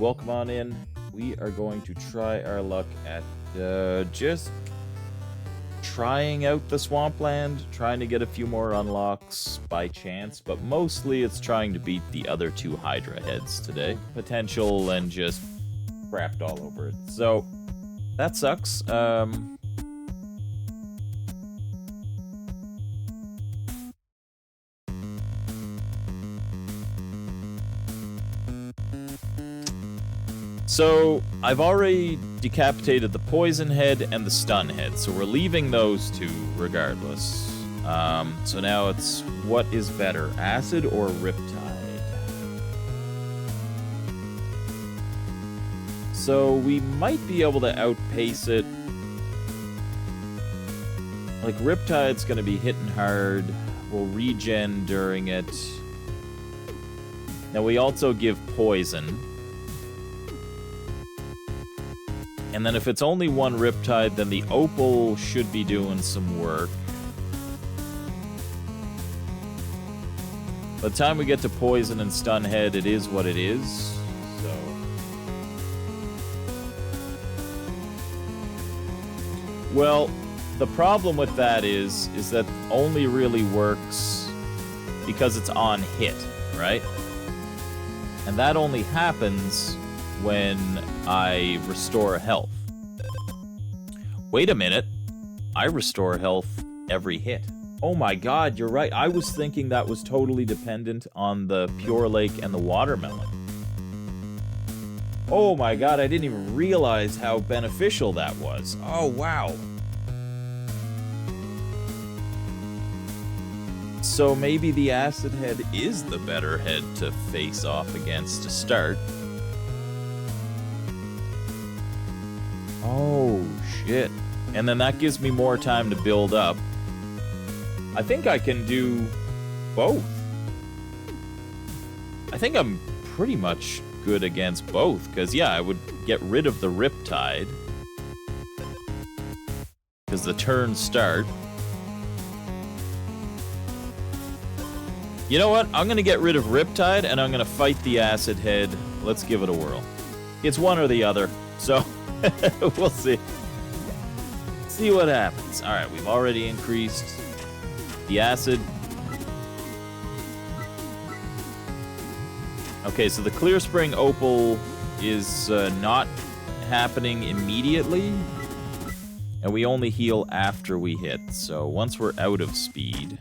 welcome on in. We are going to try our luck at just trying out the swampland, trying to get a few more unlocks by chance, but mostly it's trying to beat the other two Hydra heads today. Potential and just crapped all over it. So, that sucks. So, I've already decapitated the poison head and the stun head, so we're leaving those two regardless. So now it's, what is better, acid or riptide? So we might be able to outpace it. Like, riptide's gonna be hitting hard. We'll regen during it. Now we also give poison. And then if it's only one Riptide, then the Opal should be doing some work. By the time we get to Poison and Stunhead, it is what it is. So... Well, the problem with that is that only really works because it's on hit, right? And that only happens when I restore health. Wait a minute. I restore health every hit. Oh my god, you're right. I was thinking that was totally dependent on the Pure Lake and the Watermelon. Oh my god, I didn't even realize how beneficial that was. Oh, wow. So maybe the Acid Head is the better head to face off against to start. Oh, shit. And then that gives me more time to build up. I think I can do both. I think I'm pretty much good against both, because, yeah, I would get rid of the Riptide. Because the turns start. You know what? I'm going to get rid of Riptide, and I'm going to fight the Acid Head. Let's give it a whirl. It's one or the other, so... we'll see. See what happens. Alright, we've already increased the acid. Okay, so the Clear Spring Opal is not happening immediately. And we only heal after we hit. So once we're out of speed,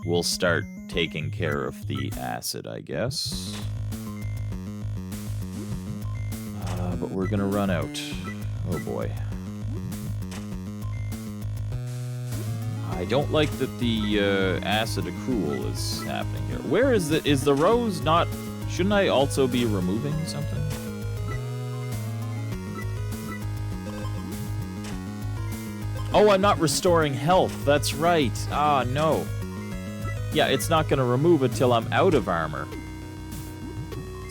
we'll start taking care of the acid, I guess. But we're gonna run out. Oh boy. I don't like that the acid accrual is happening here. Where is the rose not... Shouldn't I also be removing something? Oh, I'm not restoring health. That's right. Ah, no. Yeah, it's not gonna remove it till I'm out of armor.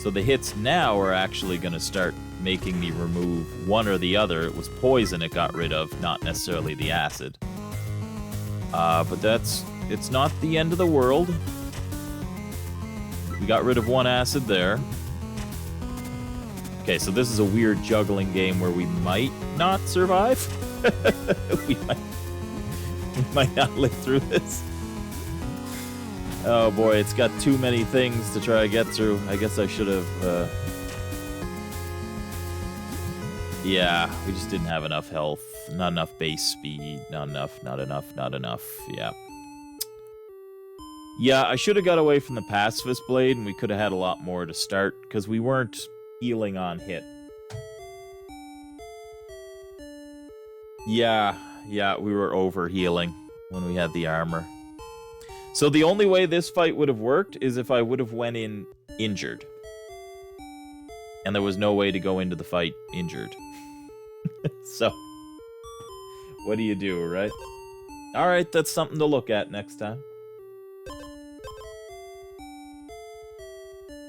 So the hits now are actually gonna start making me remove one or the other. It was poison it got rid of, not necessarily the acid. But it's not the end of the world. We got rid of one acid there. Okay, so this is a weird juggling game where we might not survive. we might not live through this. Oh boy, it's got too many things to try to get through. I guess I should have... Yeah, we just didn't have enough health. Not enough base speed. Not enough. Yeah. Yeah, I should have got away from the Pacifist Blade, and we could have had a lot more to start, because we weren't healing on hit. Yeah, we were over-healing when we had the armor. So the only way this fight would have worked is if I would have went in injured. And there was no way to go into the fight injured. So, what do you do, right? Alright, that's something to look at next time.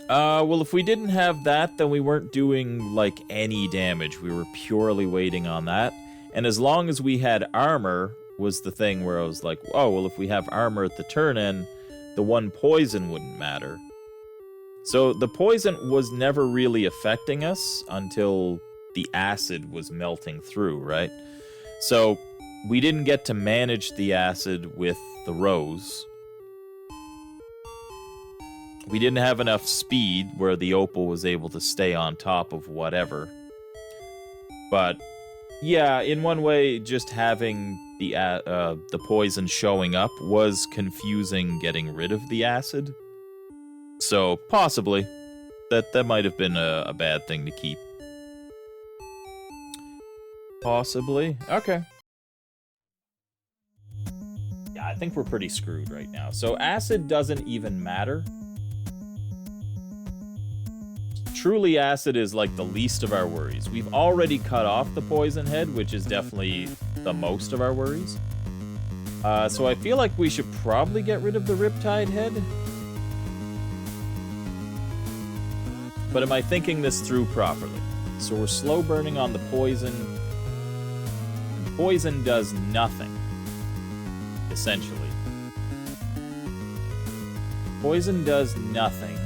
Well, if we didn't have that, then we weren't doing, like, any damage. We were purely waiting on that. And as long as we had armor, was the thing where I was like, oh, well, if we have armor at the turn end, the one poison wouldn't matter. So the poison was never really affecting us until the acid was melting through, right? So we didn't get to manage the acid with the rose. We didn't have enough speed where the opal was able to stay on top of whatever. But yeah, in one way, just having the poison showing up was confusing getting rid of the acid. So possibly that might have been a bad thing to keep. Possibly. Okay. Yeah, I think we're pretty screwed right now. So acid doesn't even matter. Truly, acid is like the least of our worries. We've already cut off the poison head, which is definitely the most of our worries. So I feel like we should probably get rid of the Riptide head. But am I thinking this through properly? So we're slow burning on the poison. And poison does nothing, essentially. Poison does nothing.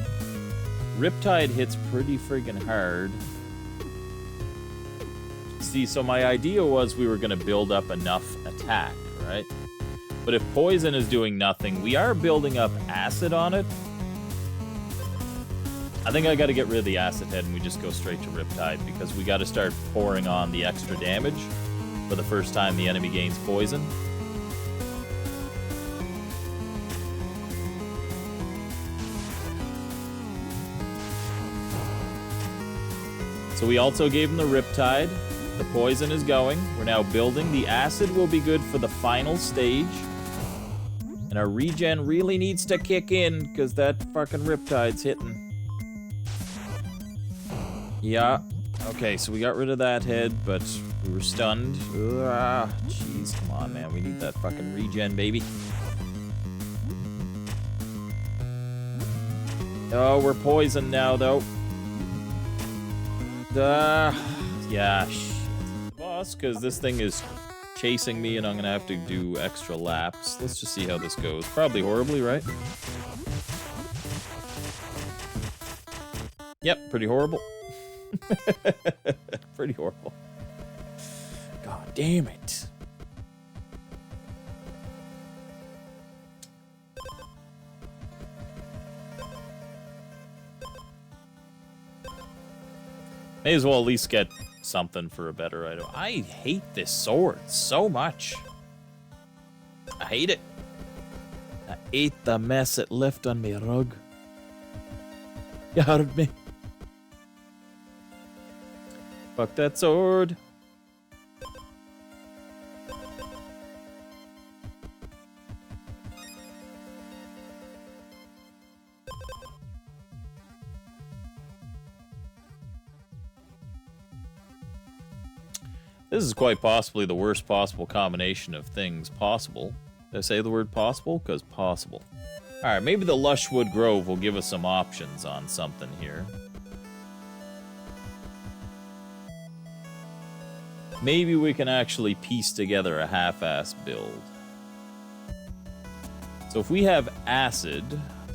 Riptide hits pretty friggin' hard. See, so my idea was we were going to build up enough attack, right? But if poison is doing nothing, we are building up acid on it. I think I got to get rid of the acid head and we just go straight to Riptide because we got to start pouring on the extra damage for the first time the enemy gains poison. So we also gave him the Riptide. The poison is going. We're now building. The acid will be good for the final stage. And our regen really needs to kick in because that fucking Riptide's hitting. Yeah. Okay, so we got rid of that head, but we were stunned. Jeez, come on, man. We need that fucking regen, baby. Oh, we're poisoned now, though. Yeah, shit. Boss, because this thing is chasing me and I'm gonna have to do extra laps. Let's just see how this goes. Probably horribly, right? Yep, pretty horrible. Pretty horrible. God damn it. May as well at least get something for a better item. I hate this sword so much. I hate it. I ate the mess it left on me rug. You heard me. Fuck that sword. This is quite possibly the worst possible combination of things possible. Did I say the word possible? Because possible. Alright, maybe the Lushwood Grove will give us some options on something here. Maybe we can actually piece together a half-assed build. So if we have acid,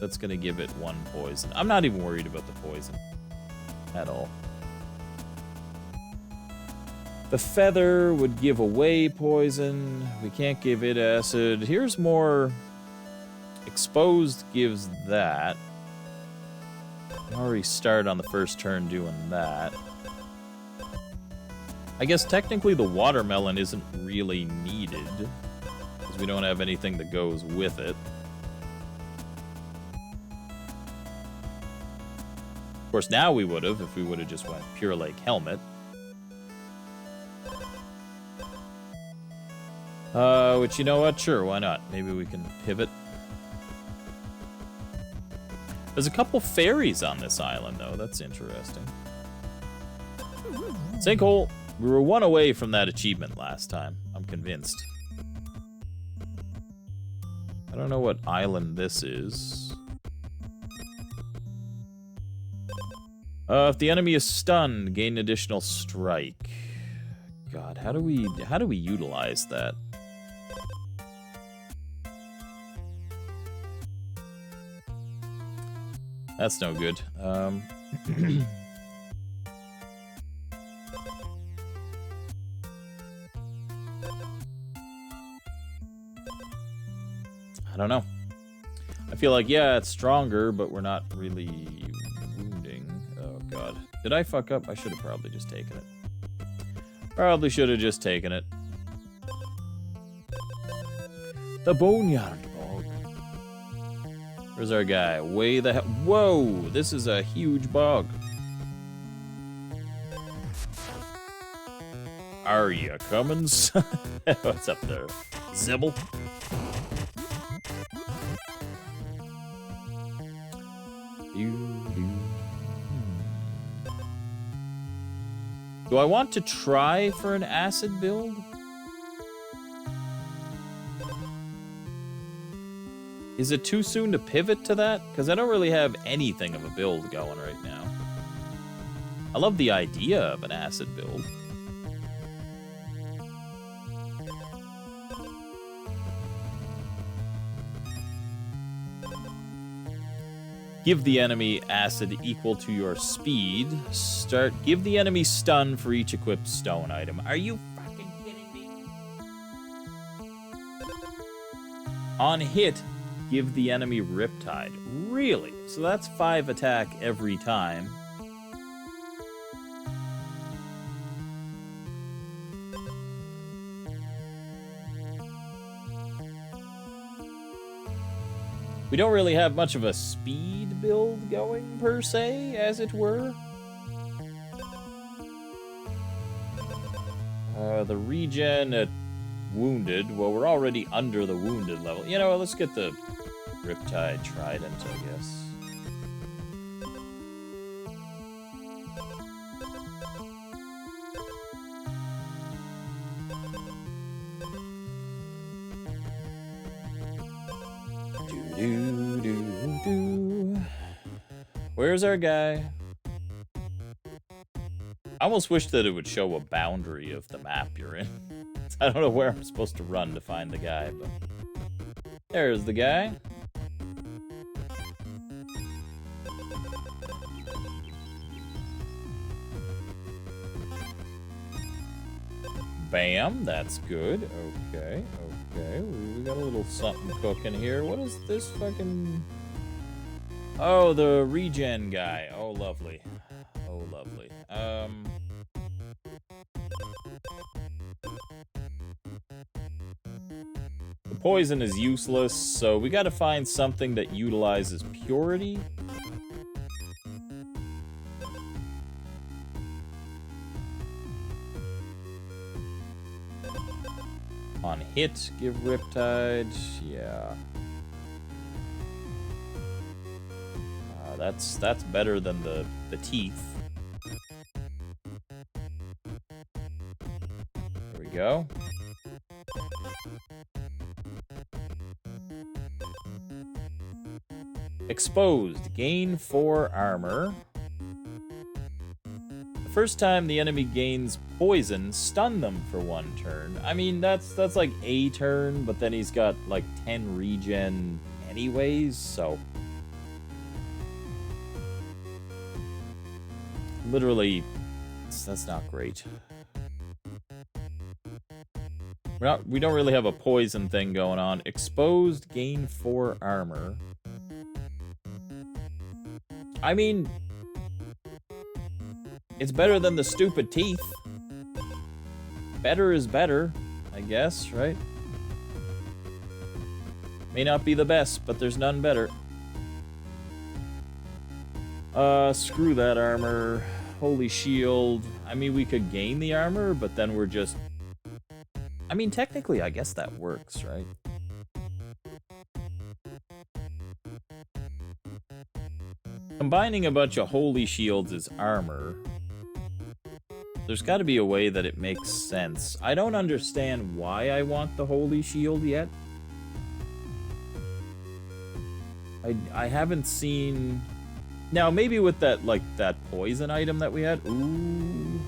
that's going to give it one poison. I'm not even worried about the poison at all. The feather would give away poison. We can't give it acid. Here's more. Exposed gives that. I already start on the first turn doing that. I guess technically the watermelon isn't really needed because we don't have anything that goes with it. Of course, now we would have if we would have just went Pure Lake Helmet. Which, you know what? Sure, why not? Maybe we can pivot. There's a couple fairies on this island, though. That's interesting. Sinkhole. We were one away from that achievement last time. I'm convinced. I don't know what island this is. If the enemy is stunned, gain additional strike. God, how do we utilize that? That's no good. I don't know. I feel like, yeah, it's stronger, but we're not really wounding. Oh, God. Did I fuck up? I should have probably just taken it. Probably should have just taken it. The Boneyard Bog. Where's our guy? Way the hell. Whoa! This is a huge bog. Are you coming, son? What's up there? Zibble? Do I want to try for an acid build? Is it too soon to pivot to that? Because I don't really have anything of a build going right now. I love the idea of an acid build. Give the enemy acid equal to your speed. Give the enemy stun for each equipped stone item. Are you fucking kidding me? On hit, give the enemy Riptide. Really? So that's 5 attack every time. We don't really have much of a speed build going, per se, as it were. The regen at wounded. Well, we're already under the wounded level. You know what, let's get the Riptide Trident, I guess. Where's our guy? I almost wish that it would show a boundary of the map you're in. I don't know where I'm supposed to run to find the guy, but... There's the guy. Bam, that's good. Okay, okay. We got a little something cooking here. What is this fucking... Oh, the regen guy. Oh, lovely. Oh, lovely. The poison is useless, so we gotta find something that utilizes purity. On hit, give Riptide. Yeah. That's better than the teeth. There we go. Exposed. Gain 4 armor. The first time the enemy gains poison, stun them for 1 turn. I mean, that's like a turn, but then he's got like 10 regen anyways, so... Literally, that's not great. We don't really have a poison thing going on. Exposed, gain 4 armor. I mean, it's better than the stupid teeth. Better is better, I guess, right? May not be the best, but there's none better. Screw that armor. Holy shield. I mean, we could gain the armor, but then we're just... I mean, technically, I guess that works, right? Combining a bunch of holy shields as armor... There's got to be a way that it makes sense. I don't understand why I want the holy shield yet. I haven't seen... Now, maybe with that, like, that poison item that we had. Ooh.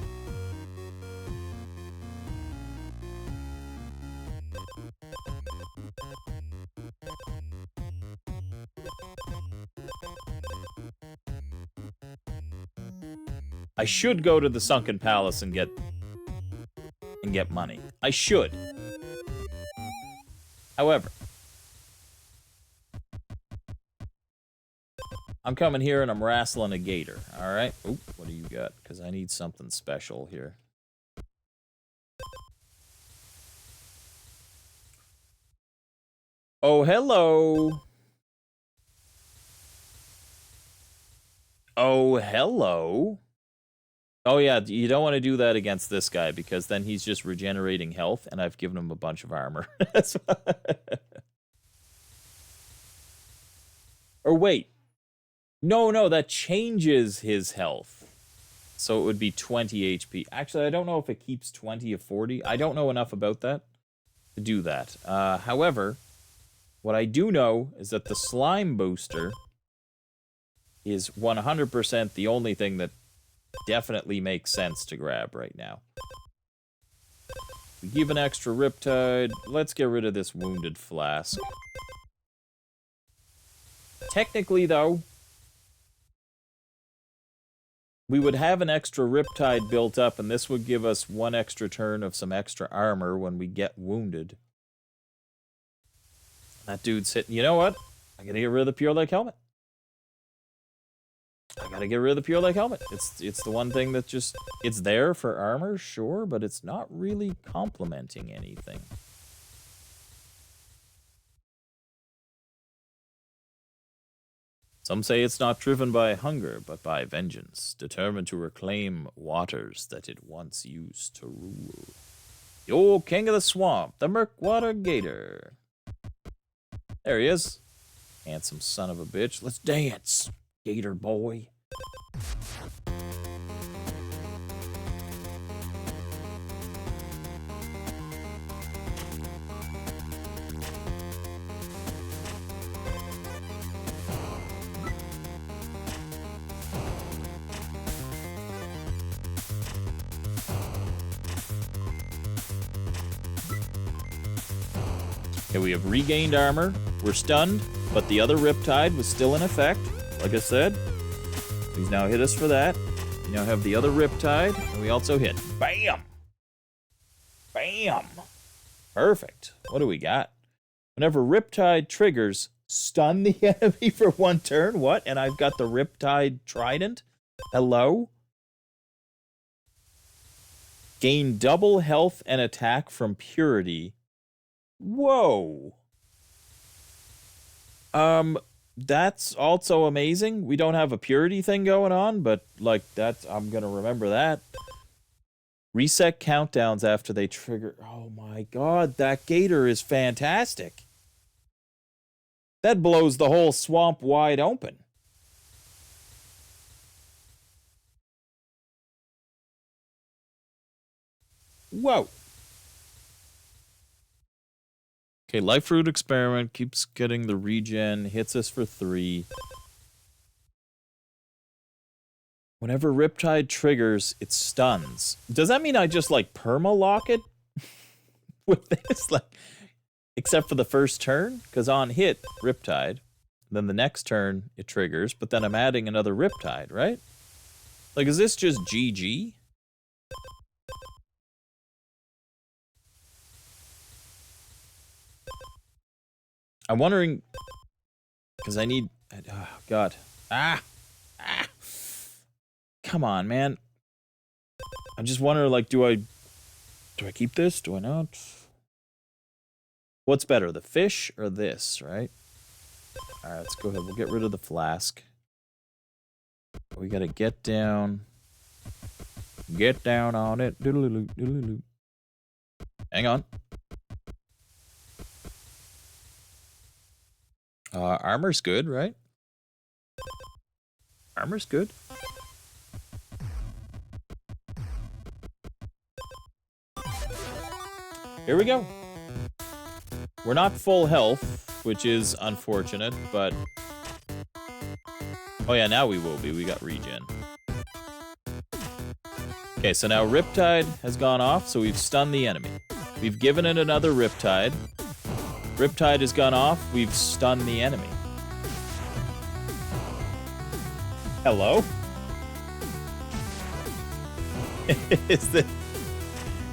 I should go to the Sunken Palace and get money. I should. However, I'm coming here and I'm wrestling a gator, alright? Oop, what do you got? Because I need something special here. Oh, hello! Oh, hello! Oh yeah, you don't want to do that against this guy, because then he's just regenerating health, and I've given him a bunch of armor. Or wait. No, that changes his health. So it would be 20 HP. Actually, I don't know if it keeps 20 or 40. I don't know enough about that to do that. However, what I do know is that the slime booster is 100% the only thing that definitely makes sense to grab right now. We give an extra Riptide. Let's get rid of this Wounded Flask. Technically, though, we would have an extra Riptide built up, and this would give us one extra turn of some extra armor when we get wounded. That dude's hitting. You know what? I gotta get rid of the Pure Lake Helmet. I gotta get rid of the Pure Lake Helmet. It's the one thing that just... It's there for armor, sure, but it's not really complementing anything. Some say it's not driven by hunger, but by vengeance, determined to reclaim waters that it once used to rule. The old king of the swamp, the Murkwater Gator. There he is. Handsome son of a bitch. Let's dance, Gator boy. Okay, we have regained armor. We're stunned, but the other Riptide was still in effect. Like I said, he's now hit us for that. We now have the other Riptide, and we also hit. Bam! Bam! Perfect. What do we got? Whenever Riptide triggers, stun the enemy for 1 turn. What? And I've got the Riptide Trident? Hello? Gain double health and attack from Purity. Whoa. That's also amazing. We don't have a Purity thing going on, but, like, that's... I'm gonna remember that. Reset countdowns after they trigger... Oh my god, that Gator is fantastic. That blows the whole swamp wide open. Whoa. Okay, Life Fruit Experiment keeps getting the regen, hits us for 3. Whenever Riptide triggers, it stuns. Does that mean I just, like, perma-lock it with this? Like, except for the first turn? Because on hit, Riptide. Then the next turn, it triggers, but then I'm adding another Riptide, right? Like, is this just GG? I'm wondering, because I need, oh god, come on, man. I'm just wondering, like, do I keep this? Do I not? What's better, the fish or this, right? All right, let's go ahead. We'll get rid of the flask. We gotta get down on it. Doodle-oo, doodle-oo. Hang on. Armor's good, right? Armor's good. Here we go. We're not full health, which is unfortunate, but... Oh yeah, now we will be. We got regen. Okay, so now Riptide has gone off, so we've stunned the enemy. We've given it another Riptide. Riptide has gone off. We've stunned the enemy. Is this...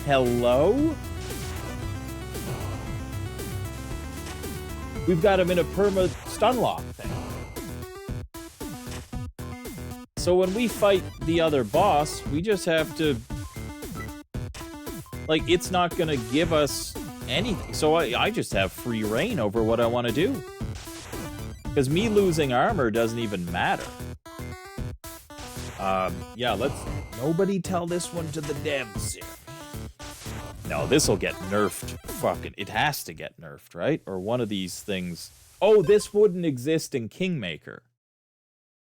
Hello? We've got him in a perma stun lock thing. So when we fight the other boss, we just have to... Like, it's not gonna give us anything. So I just have free reign over what I want to do. Because me losing armor doesn't even matter. Yeah, let's... Nobody tell this one to the devs. No, this'll get nerfed. Fucking... It has to get nerfed, right? Or one of these things... Oh, this wouldn't exist in Kingmaker.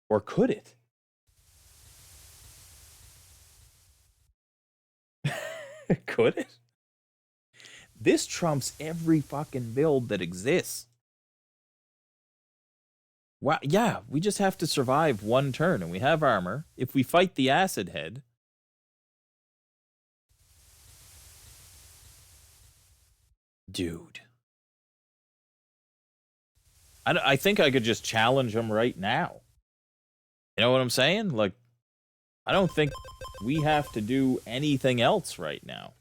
Or could it? Could it? This trumps every fucking build that exists. Wow, yeah, we just have to survive one turn, and we have armor. If we fight the acid head... Dude. I think I could just challenge him right now. You know what I'm saying? Like, I don't think we have to do anything else right now.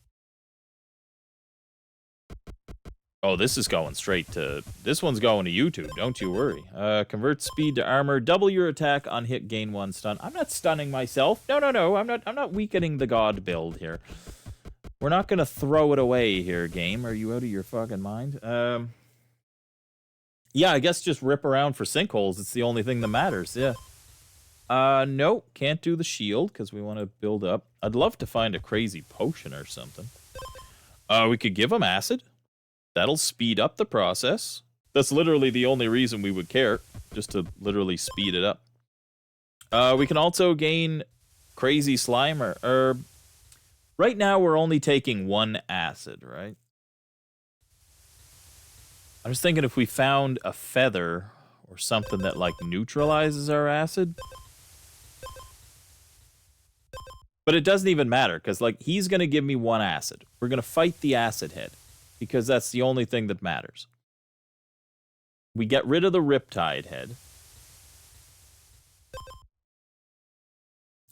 Oh, this is going straight to... This one's going to YouTube, don't you worry. Convert speed to armor. Double your attack on hit, gain 1 stun. I'm not stunning myself. No. I'm not weakening the god build here. We're not going to throw it away here, game. Are you out of your fucking mind? Yeah, I guess just rip around for sinkholes. It's the only thing that matters, yeah. No, can't do the shield because we want to build up. I'd love to find a crazy potion or something. We could give him acid. That'll speed up the process. That's literally the only reason we would care, just to literally speed it up. We can also gain crazy slimer. Right now we're only taking 1 acid, right? I was thinking if we found a feather or something that like neutralizes our acid. But it doesn't even matter, because like he's gonna give me 1 acid. We're gonna fight the acid head. Because that's the only thing that matters. We get rid of the Riptide head.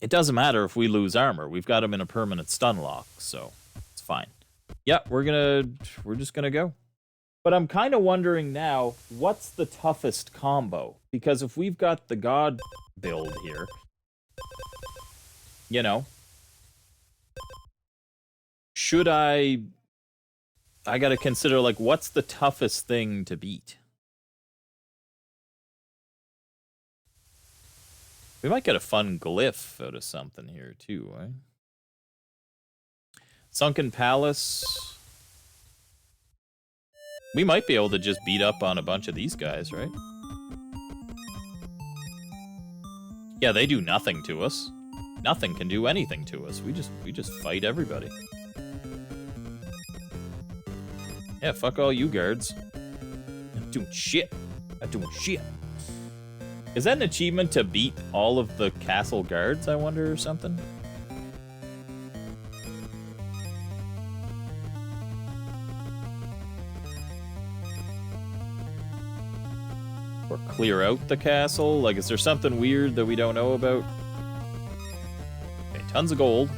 It doesn't matter if we lose armor. We've got him in a permanent stun lock, so it's fine. Yeah, we're just gonna go. But I'm kind of wondering now, what's the toughest combo? Because if we've got the god build here, you know, should I gotta consider, like, what's the toughest thing to beat? We might get a fun glyph out of something here, too, right? Sunken Palace. We might be able to just beat up on a bunch of these guys, right? Yeah, they do nothing to us. Nothing can do anything to us. We just fight everybody. Yeah, fuck all you guards. I'm doing shit. I'm doing shit. Is that an achievement to beat all of the castle guards, I wonder, or something? Or clear out the castle? Like, is there something weird that we don't know about? Okay, tons of gold.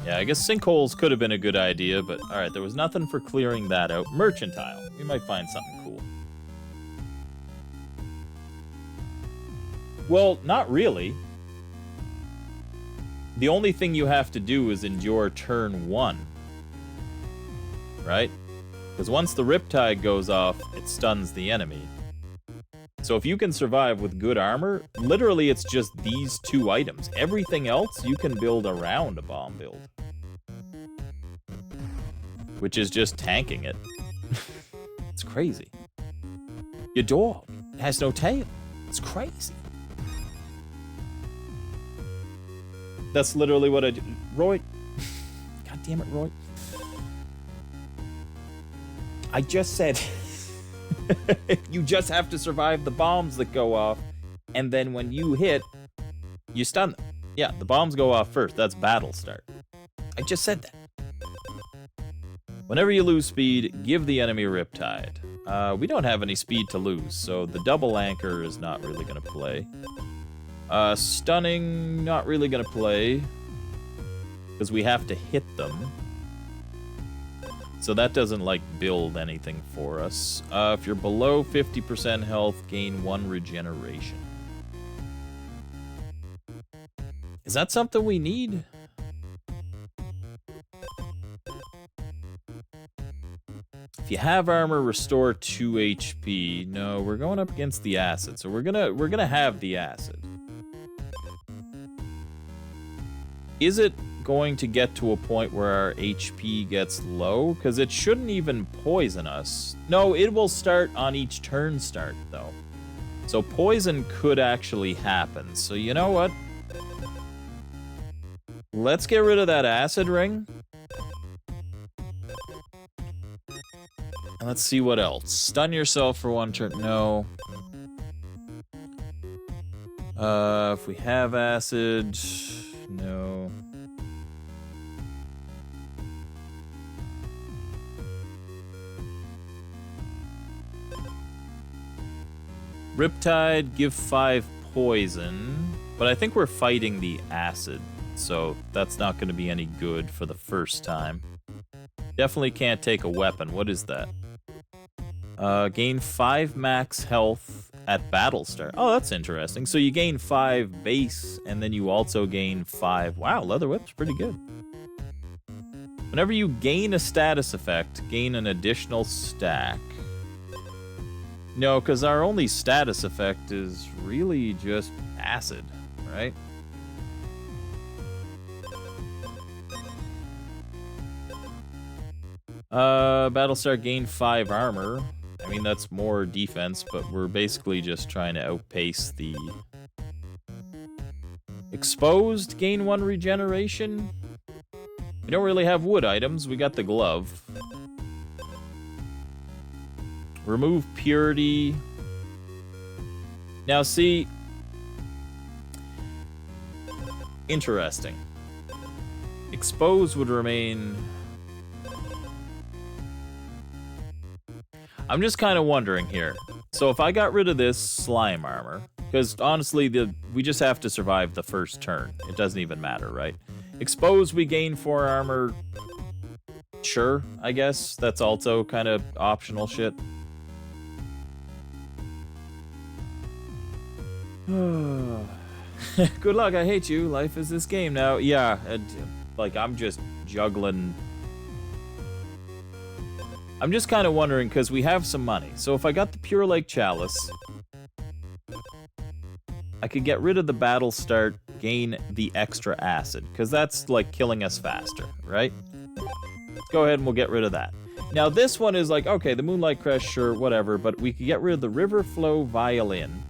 Yeah, I guess sinkholes could have been a good idea, but alright, there was nothing for clearing that out. Merchantile. We might find something cool. Well, not really. The only thing you have to do is endure turn 1. Right? Because once the Riptide goes off, it stuns the enemy. So if you can survive with good armor, literally it's just these 2 items. Everything else you can build around a bomb build. Which is just tanking it. It's crazy. Your dog has no tail. It's crazy. That's literally what I do. Roy. God damn it, Roy. I just said... you just have to survive the bombs that go off, and then when you hit, you stun them. Yeah, the bombs go off first. That's battle start. I just said that. Whenever you lose speed, give the enemy Riptide. We don't have any speed to lose, so the double anchor is not really going to play. Stunning, not really gonna play. Because we have to hit them. So that doesn't, like, build anything for us. If you're below 50% health, gain 1 regeneration. Is that something we need? If you have armor, restore 2 HP. No, we're going up against the acid, so we're gonna have the acid. Is it going to get to a point where our HP gets low? Because it shouldn't even poison us. No, it will start on each turn start, though. So poison could actually happen. So you know what? Let's get rid of that acid ring. And let's see what else. Stun yourself for 1 turn. No. If we have acid... No. Riptide, give 5 poison. But I think we're fighting the acid, so that's not going to be any good for the first time. Definitely can't take a weapon. What is that? Gain 5 max health at battle start. Oh, that's interesting. So you gain 5 base, and then you also gain 5... Wow, Leather Whip's pretty good. Whenever you gain a status effect, gain an additional stack. No, because our only status effect is really just acid, right? Battlestar gain 5 armor. I mean, that's more defense, but we're basically just trying to outpace the... Exposed, gain 1 regeneration. We don't really have wood items. We got the glove. Remove purity. Now, see... Interesting. Exposed would remain... I'm just kind of wondering here. So if I got rid of this slime armor, because honestly, we just have to survive the first turn. It doesn't even matter, right? Exposed, we gain 4 armor. Sure, I guess. That's also kind of optional shit. Good luck, I hate you. Life is this game now. Yeah, like, I'm just juggling... I'm just kind of wondering, because we have some money. So if I got the Pure Lake Chalice, I could get rid of the battle start, gain the extra acid, because that's, like, killing us faster, right? Let's go ahead and we'll get rid of that. Now, this one is like, okay, the Moonlight Crest, sure, whatever, but we could get rid of the River Flow Violin.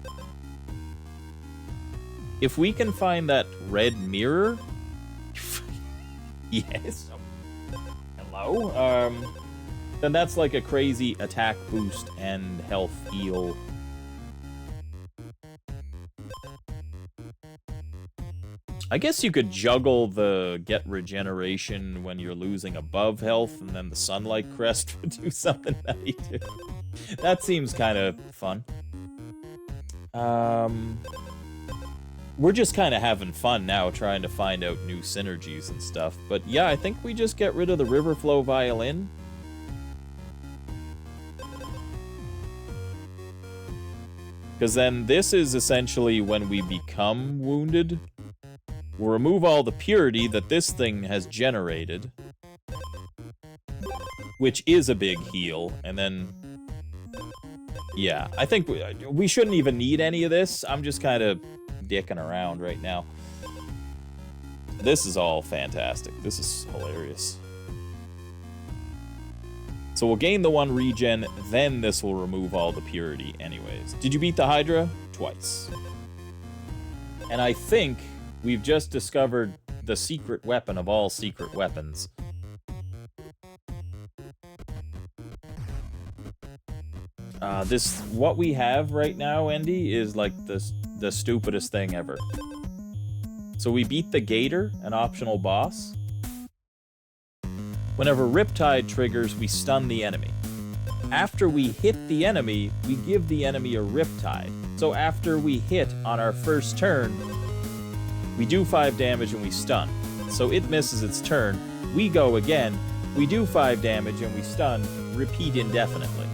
If we can find that red mirror... Yes. Hello? Then that's like a crazy attack boost and health heal. I guess you could juggle the get regeneration when you're losing above health, and then the Sunlight Crest would do something nutty too. That seems kind of fun. We're just kind of having fun now, trying to find out new synergies and stuff. But yeah, I think we just get rid of the River Flow Violin. Because then this is essentially when we become wounded. We'll remove all the purity that this thing has generated, which is a big heal, and then... Yeah, I think we shouldn't even need any of this. I'm just kind of dicking around right now. This is all fantastic. This is hilarious. So we'll gain the 1 regen, then this will remove all the purity anyways. Did you beat the Hydra? Twice. And I think we've just discovered the secret weapon of all secret weapons. What we have right now, Andy, is like the stupidest thing ever. So we beat the Gator, an optional boss. Whenever Riptide triggers, we stun the enemy. after we hit the enemy, we give the enemy a Riptide. So after we hit on our first turn, we do 5 damage and we stun. So it misses its turn. We go again, we do 5 damage and we stun, repeat indefinitely.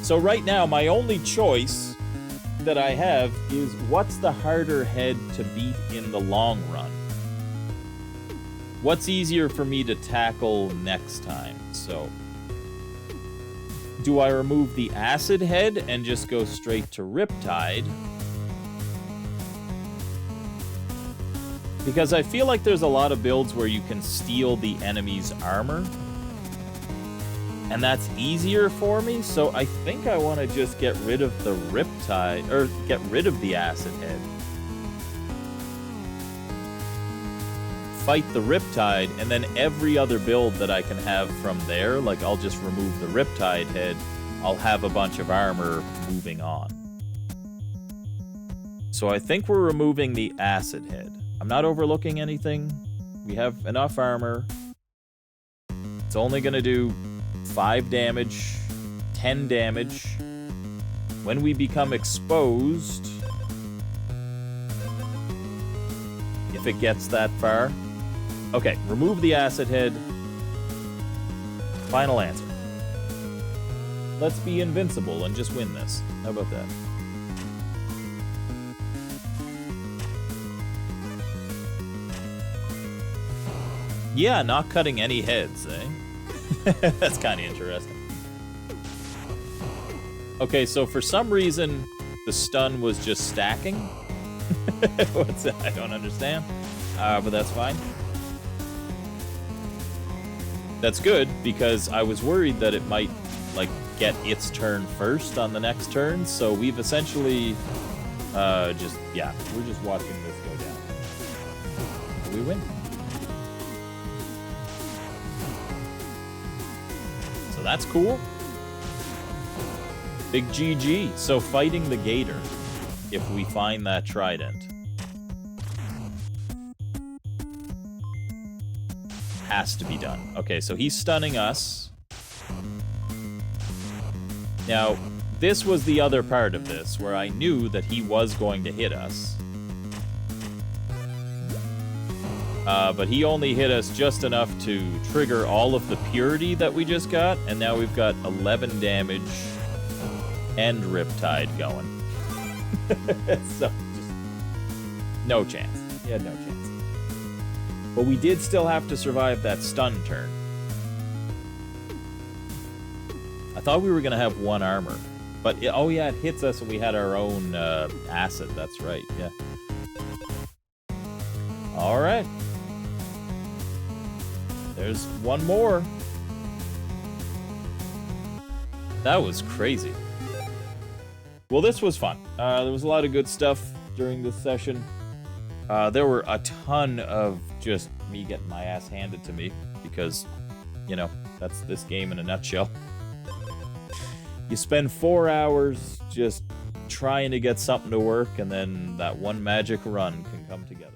So right now, my only choice that I have is what's the harder head to beat in the long run? What's easier for me to tackle next time? So, do I remove the acid head and just go straight to Riptide? Because I feel like there's a lot of builds where you can steal the enemy's armor. And that's easier for me, so I think I want to just get rid of the Riptide, or get rid of the acid head. Fight the Riptide, and then every other build that I can have from there, like I'll just remove the Riptide head, I'll have a bunch of armor moving on. So I think we're removing the acid head. I'm not overlooking anything. We have enough armor. It's only going to do 5 damage, 10 damage. When we become exposed, if it gets that far. Okay, remove the acid head. Final answer. Let's be invincible and just win this. How about that? Yeah, not cutting any heads, eh? That's kind of interesting. Okay, so for some reason, the stun was just stacking. What's that? I don't understand. But that's fine. That's good, because I was worried that it might, like, get its turn first on the next turn, so we've essentially, we're just watching this go down. We win. So that's cool. Big GG. So fighting the gator, if we find that trident, has to be done. Okay, so he's stunning us. Now, this was the other part of this, where I knew that he was going to hit us. But he only hit us just enough to trigger all of the purity that we just got, and now we've got 11 damage and Riptide going. So, just no chance. He had no chance. But we did still have to survive that stun turn. I thought we were going to have 1 armor. But, oh yeah, it hits us and we had our own acid. That's right, yeah. Alright. There's 1 more. That was crazy. Well, this was fun. There was a lot of good stuff during this session. There were a ton of just me getting my ass handed to me because, you know, that's this game in a nutshell. You spend 4 hours just trying to get something to work, and then that one magic run can come together.